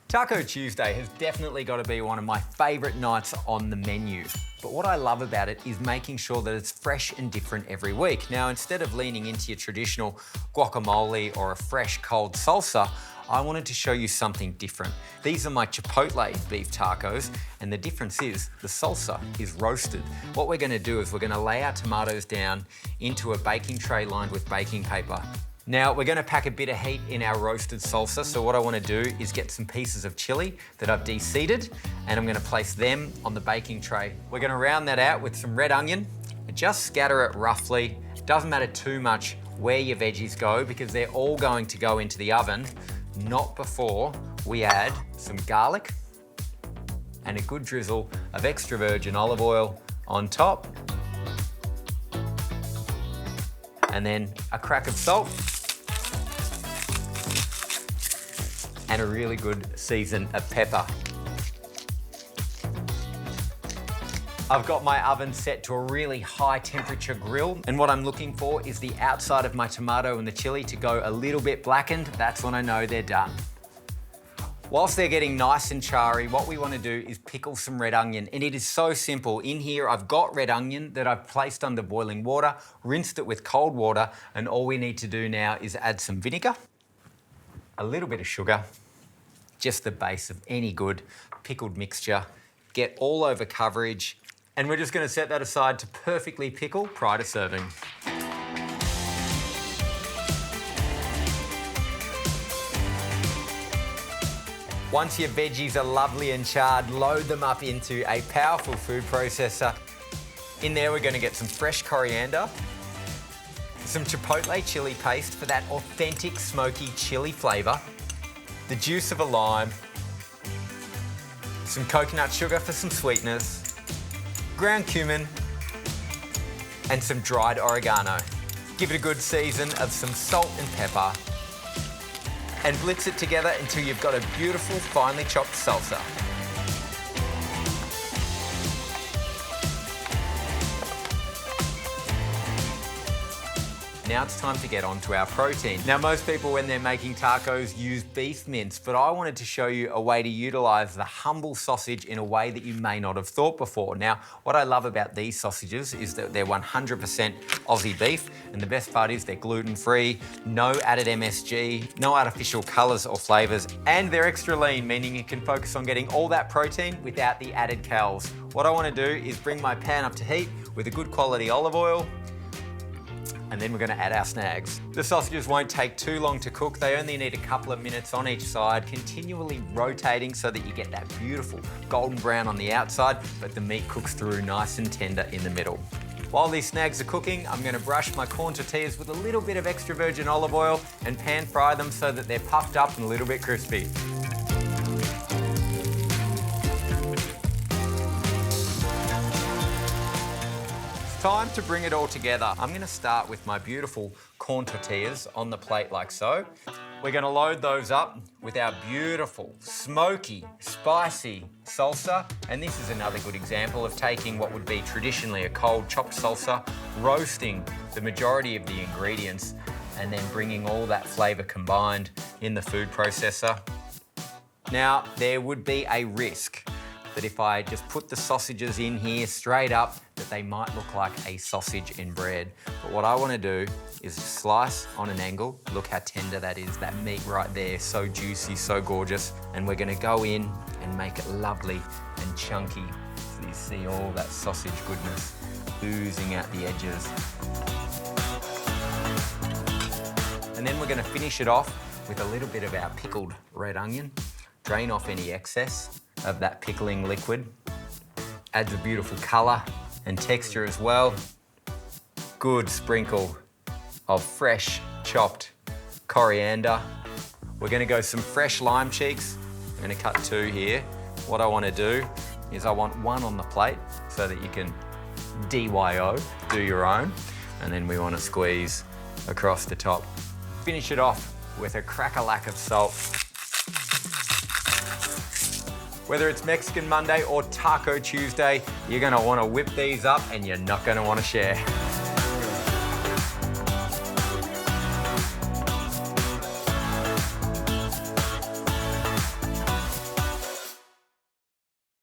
Taco Tuesday has definitely got to be one of my favourite nights on the menu. But what I love about it is making sure that it's fresh and different every week. Now, instead of leaning into your traditional guacamole or a fresh cold salsa, I wanted to show you something different. These are my Chipotle Beef Tacos, and the difference is the salsa is roasted. What we're gonna do is we're gonna lay our tomatoes down into a baking tray lined with baking paper. Now, we're gonna pack a bit of heat in our roasted salsa, so what I wanna do is get some pieces of chili that I've de-seeded, and I'm gonna place them on the baking tray. We're gonna round that out with some red onion, and just scatter it roughly. It doesn't matter too much where your veggies go, because they're all going to go into the oven, not before we add some garlic and a good drizzle of extra virgin olive oil on top. And then a crack of salt. And a really good season of pepper. I've got my oven set to a really high temperature grill, and what I'm looking for is the outside of my tomato and the chili to go a little bit blackened. That's when I know they're done. Whilst they're getting nice and charry, what we want to do is pickle some red onion, and it is so simple. In here, I've got red onion that I've placed under boiling water, rinsed it with cold water, and all we need to do now is add some vinegar, a little bit of sugar, just the base of any good pickled mixture, get all over coverage, and we're just going to set that aside to perfectly pickle prior to serving. Once your veggies are lovely and charred, load them up into a powerful food processor. In there, we're going to get some fresh coriander, some chipotle chili paste for that authentic smoky chili flavour, the juice of a lime, some coconut sugar for some sweetness, ground cumin, and some dried oregano. Give it a good season of some salt and pepper, and blitz it together until you've got a beautiful, finely chopped salsa. Now it's time to get on to our protein. Now, most people, when they're making tacos, use beef mince, but I wanted to show you a way to utilize the humble sausage in a way that you may not have thought before. Now, what I love about these sausages is that they're 100% Aussie beef, and the best part is they're gluten-free, no added MSG, no artificial colors or flavors, and they're extra lean, meaning you can focus on getting all that protein without the added calories. What I want to do is bring my pan up to heat with a good quality olive oil, and then we're going to add our snags. The sausages won't take too long to cook. They only need a couple of minutes on each side, continually rotating so that you get that beautiful golden brown on the outside, but the meat cooks through nice and tender in the middle. While these snags are cooking, I'm going to brush my corn tortillas with a little bit of extra virgin olive oil and pan fry them so that they're puffed up and a little bit crispy. Time to bring it all together. I'm going to start with my beautiful corn tortillas on the plate like so. We're going to load those up with our beautiful, smoky, spicy salsa. And this is another good example of taking what would be traditionally a cold chopped salsa, roasting the majority of the ingredients, and then bringing all that flavour combined in the food processor. Now, there would be a risk that if I just put the sausages in here straight up, that they might look like a sausage in bread. But what I want to do is slice on an angle. Look how tender that is, that meat right there, so juicy, so gorgeous. And we're going to go in and make it lovely and chunky, so you see all that sausage goodness oozing out the edges. And then we're going to finish it off with a little bit of our pickled red onion. Drain off any excess of that pickling liquid. Adds a beautiful colour and texture as well. Good sprinkle of fresh chopped coriander. We're going to go some fresh lime cheeks. I'm going to cut 2 here. What I want to do is I want 1 on the plate so that you can DYO, do your own. And then we want to squeeze across the top. Finish it off with a crack-a-lack of salt. Whether it's Mexican Monday or Taco Tuesday, you're gonna wanna whip these up and you're not gonna wanna share.